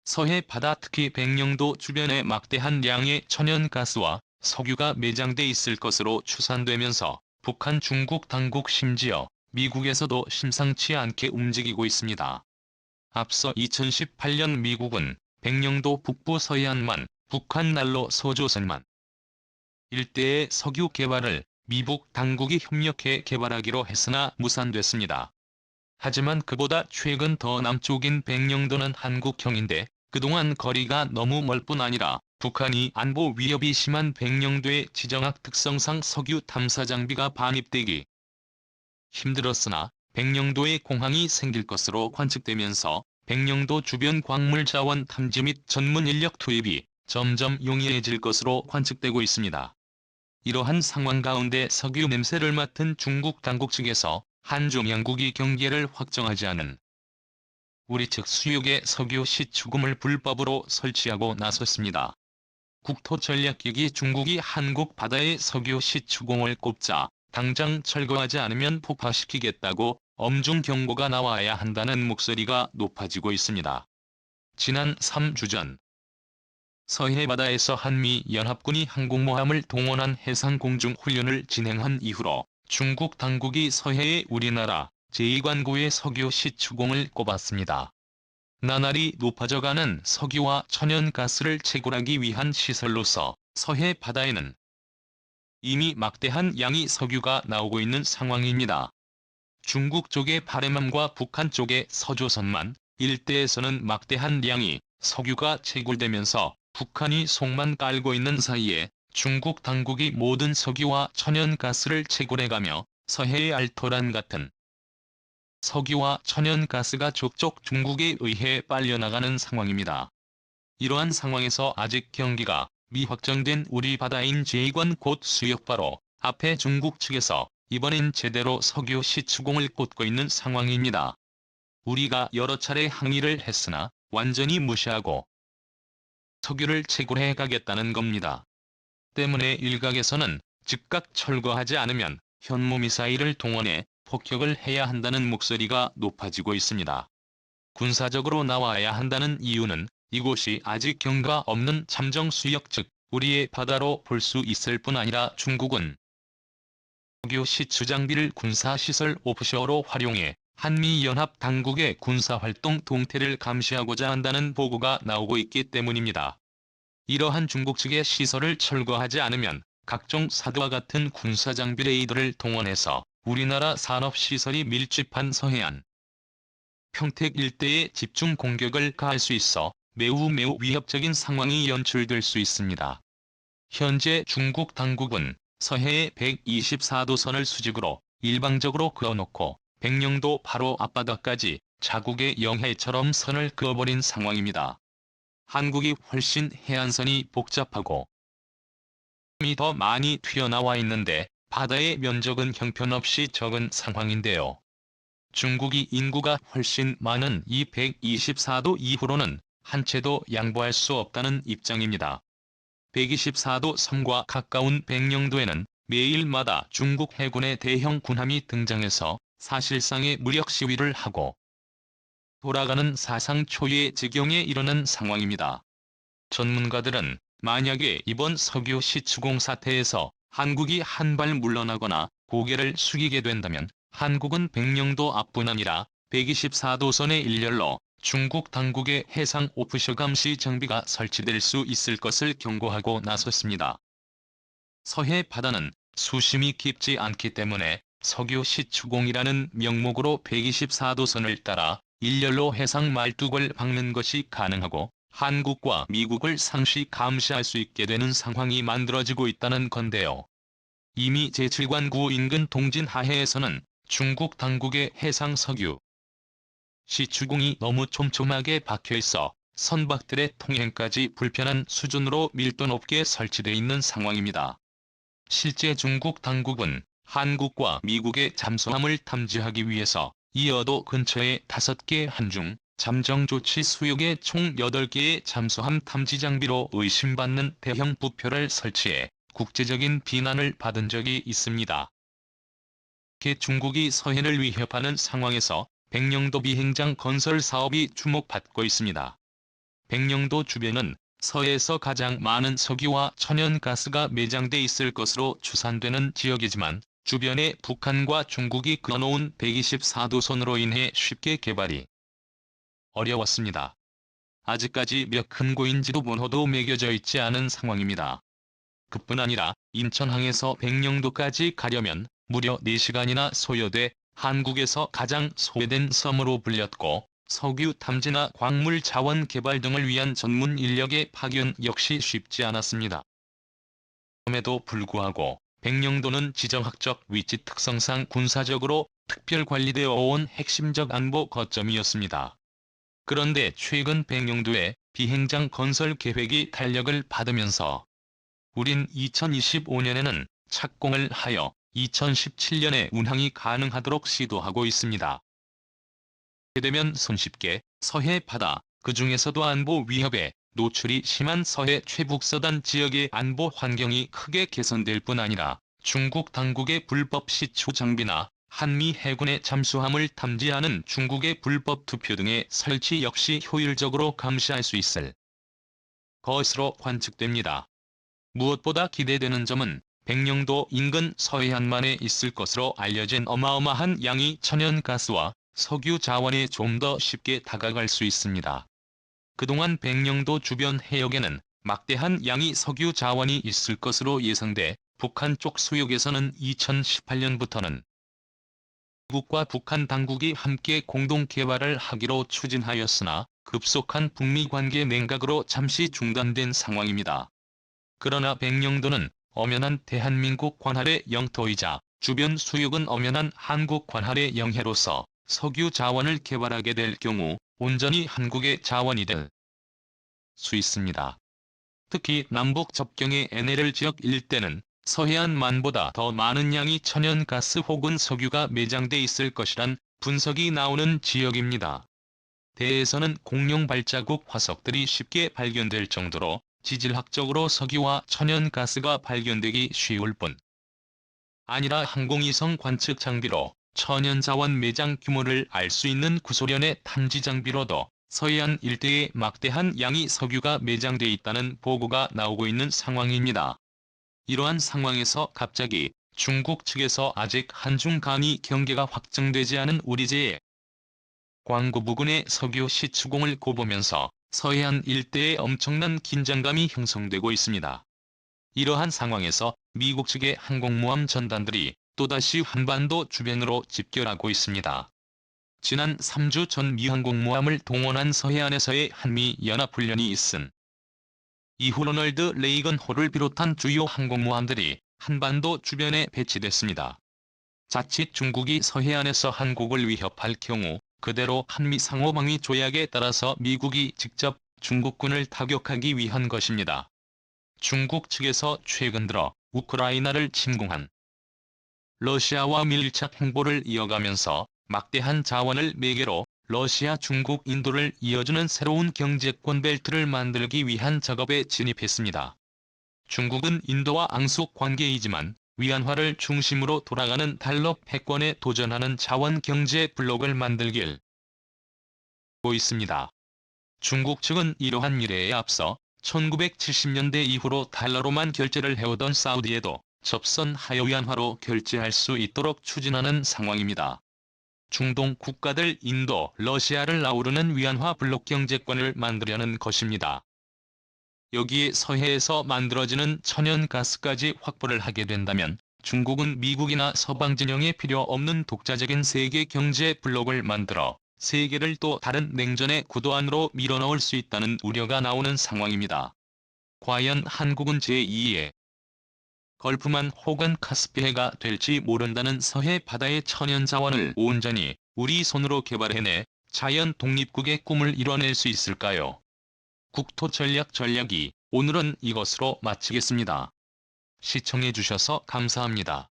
서해 바다 특히 백령도 주변에 막대한 양의 천연가스와 석유가 매장돼 있을 것으로 추산되면서 북한 중국 당국 심지어 미국에서도 심상치 않게 움직이고 있습니다. 앞서 2018년 미국은 백령도 북부 서해안만 북한 난로 소조선만 일대의 석유 개발을 미국 당국이 협력해 개발하기로 했으나 무산됐습니다. 하지만 그보다 최근 더 남쪽인 백령도는 한국형인데 그동안 거리가 너무 멀 뿐 아니라 북한이 안보 위협이 심한 백령도의 지정학 특성상 석유 탐사 장비가 반입되기 힘들었으나 백령도에 공항이 생길 것으로 관측되면서 백령도 주변 광물 자원 탐지 및 전문 인력 투입이 점점 용이해질 것으로 관측되고 있습니다. 이러한 상황 가운데 석유 냄새를 맡은 중국 당국 측에서 한중 양국이 경계를 확정하지 않은 우리 측 수역에 석유 시추금을 불법으로 설치하고 나섰습니다. 국토전략기기 중국이 한국 바다에 석유 시추공을 꼽자 당장 철거하지 않으면 폭파시키겠다고 엄중 경고가 나와야 한다는 목소리가 높아지고 있습니다. 지난 3주 전 서해 바다에서 한미연합군이 항공모함을 동원한 해상공중훈련을 진행한 이후로 중국 당국이 서해에 우리나라 제2관구의 석유 시추공을 꼽았습니다. 나날이 높아져가는 석유와 천연가스를 채굴하기 위한 시설로서 서해 바다에는 이미 막대한 양의 석유가 나오고 있는 상황입니다. 중국 쪽의 바레맘과 북한 쪽의 서조선만 일대에서는 막대한 양의 석유가 채굴되면서 북한이 속만 깔고 있는 사이에 중국 당국이 모든 석유와 천연가스를 채굴해가며 서해의 알토란 같은 석유와 천연가스가 족족 중국에 의해 빨려나가는 상황입니다. 이러한 상황에서 아직 경기가 미확정된 우리 바다인 제2관 곧 수역바로 앞에 중국 측에서 이번엔 제대로 석유 시추공을 꽂고 있는 상황입니다. 우리가 여러 차례 항의를 했으나 완전히 무시하고 석유를 채굴해 가겠다는 겁니다. 때문에 일각에서는 즉각 철거하지 않으면 현무미사일을 동원해 폭격을 해야 한다는 목소리가 높아지고 있습니다. 군사적으로 나와야 한다는 이유는 이곳이 아직 경과 없는 잠정 수역 즉 우리의 바다로 볼 수 있을 뿐 아니라 중국은 석유 시추 장비를 군사시설 오프쇼어로 활용해 한미연합 당국의 군사활동 동태를 감시하고자 한다는 보고가 나오고 있기 때문입니다. 이러한 중국 측의 시설을 철거하지 않으면 각종 사드와 같은 군사장비 레이더를 동원해서 우리나라 산업시설이 밀집한 서해안, 평택 일대에 집중 공격을 가할 수 있어 매우 위협적인 상황이 연출될 수 있습니다. 현재 중국 당국은 서해에 124도선을 수직으로 일방적으로 그어놓고 백령도 바로 앞바다까지 자국의 영해처럼 선을 그어버린 상황입니다. 한국이 훨씬 해안선이 복잡하고 힘이 더 많이 튀어나와 있는데 바다의 면적은 형편없이 적은 상황인데요. 중국이 인구가 훨씬 많은 이 124도 이후로는 한 채도 양보할 수 없다는 입장입니다. 124도 섬과 가까운 백령도에는 매일마다 중국 해군의 대형 군함이 등장해서 사실상의 무력 시위를 하고 돌아가는 사상 초유의 지경에 이르는 상황입니다. 전문가들은 만약에 이번 석유 시추공 사태에서 한국이 한 발 물러나거나 고개를 숙이게 된다면 한국은 백령도 앞뿐 아니라 124도선의 일렬로 중국 당국의 해상 오프쇼 감시 장비가 설치될 수 있을 것을 경고하고 나섰습니다. 서해 바다는 수심이 깊지 않기 때문에 석유 시추공이라는 명목으로 124도선을 따라 일렬로 해상 말뚝을 박는 것이 가능하고 한국과 미국을 상시 감시할 수 있게 되는 상황이 만들어지고 있다는 건데요. 이미 제7관구 인근 동진하해에서는 중국 당국의 해상 석유 시추공이 너무 촘촘하게 박혀있어 선박들의 통행까지 불편한 수준으로 밀도 높게 설치돼 있는 상황입니다. 실제 중국 당국은 한국과 미국의 잠수함을 탐지하기 위해서 이 여도 근처에 5개 한중 잠정 조치 수역에 총 8개의 잠수함 탐지 장비로 의심받는 대형 부표를 설치해 국제적인 비난을 받은 적이 있습니다. 중국이 서해를 위협하는 상황에서 백령도 비행장 건설 사업이 주목받고 있습니다. 백령도 주변은 서해에서 가장 많은 석유와 천연가스가 매장돼 있을 것으로 추산되는 지역이지만 주변에 북한과 중국이 그어놓은 124도선으로 인해 쉽게 개발이 어려웠습니다. 아직까지 몇 큰 고인지도 번호도 매겨져 있지 않은 상황입니다. 그뿐 아니라 인천항에서 백령도까지 가려면 무려 4시간이나 소요돼 한국에서 가장 소외된 섬으로 불렸고 석유 탐지나 광물 자원 개발 등을 위한 전문 인력의 파견 역시 쉽지 않았습니다. 그럼에도 불구하고 백령도는 지정학적 위치 특성상 군사적으로 특별 관리되어 온 핵심적 안보 거점이었습니다. 그런데 최근 백령도의 비행장 건설 계획이 탄력을 받으면서 우린 2025년에는 착공을 하여 2017년에 운항이 가능하도록 시도하고 있습니다. 이렇게 되면 손쉽게 서해 바다, 그 중에서도 안보 위협에 노출이 심한 서해 최북서단 지역의 안보 환경이 크게 개선될 뿐 아니라 중국 당국의 불법 시추 장비나 한미 해군의 잠수함을 탐지하는 중국의 불법 투표 등의 설치 역시 효율적으로 감시할 수 있을 것으로 관측됩니다. 무엇보다 기대되는 점은 백령도 인근 서해안만에 있을 것으로 알려진 어마어마한 양의 천연가스와 석유 자원에 좀 더 쉽게 다가갈 수 있습니다. 그동안 백령도 주변 해역에는 막대한 양의 석유 자원이 있을 것으로 예상돼 북한 쪽 수역에서는 2018년부터는 미국과 북한 당국이 함께 공동 개발을 하기로 추진하였으나 급속한 북미 관계 냉각으로 잠시 중단된 상황입니다. 그러나 백령도는 엄연한 대한민국 관할의 영토이자 주변 수역은 엄연한 한국 관할의 영해로서 석유 자원을 개발하게 될 경우 온전히 한국의 자원이 될 수 있습니다. 특히 남북 접경의 NLL 지역 일대는 서해안만보다 더 많은 양의 천연가스 혹은 석유가 매장돼 있을 것이란 분석이 나오는 지역입니다. 대해에서는 공룡 발자국 화석들이 쉽게 발견될 정도로 지질학적으로 석유와 천연가스가 발견되기 쉬울 뿐 아니라 항공위성 관측 장비로 천연자원 매장 규모를 알 수 있는 구소련의 탐지 장비로도 서해안 일대에 막대한 양의 석유가 매장돼 있다는 보고가 나오고 있는 상황입니다. 이러한 상황에서 갑자기 중국 측에서 아직 한중 간의 경계가 확정되지 않은 우리제의 광구 부근의 석유 시추공을 고보면서 서해안 일대에 엄청난 긴장감이 형성되고 있습니다. 이러한 상황에서 미국 측의 항공모함 전단들이 또다시 한반도 주변으로 집결하고 있습니다. 지난 3주 전 미 항공모함을 동원한 서해안에서의 한미연합훈련이 있은 이후 로널드 레이건 호를 비롯한 주요 항공모함들이 한반도 주변에 배치됐습니다. 자칫 중국이 서해안에서 한국을 위협할 경우 그대로 한미 상호방위 조약에 따라서 미국이 직접 중국군을 타격하기 위한 것입니다. 중국 측에서 최근 들어 우크라이나를 침공한 러시아와 밀착 행보를 이어가면서 막대한 자원을 매개로 러시아, 중국, 인도를 이어주는 새로운 경제권 벨트를 만들기 위한 작업에 진입했습니다. 중국은 인도와 앙숙 관계이지만 위안화를 중심으로 돌아가는 달러 패권에 도전하는 자원 경제 블록을 만들길 하고 있습니다. 중국 측은 이러한 미래에 앞서 1970년대 이후로 달러로만 결제를 해오던 사우디에도 접선 하여 위안화로 결제할 수 있도록 추진하는 상황입니다. 중동 국가들 인도, 러시아를 아우르는 위안화 블록 경제권을 만들려는 것입니다. 여기에 서해에서 만들어지는 천연가스까지 확보를 하게 된다면 중국은 미국이나 서방 진영에 필요 없는 독자적인 세계 경제 블록을 만들어 세계를 또 다른 냉전의 구도 안으로 밀어넣을 수 있다는 우려가 나오는 상황입니다. 과연 한국은 제2의 걸프만 혹은 카스피해가 될지 모른다는 서해 바다의 천연자원을 온전히 우리 손으로 개발해내 자연 독립국의 꿈을 이뤄낼 수 있을까요? 국토전략 전략이 오늘은 이것으로 마치겠습니다. 시청해주셔서 감사합니다.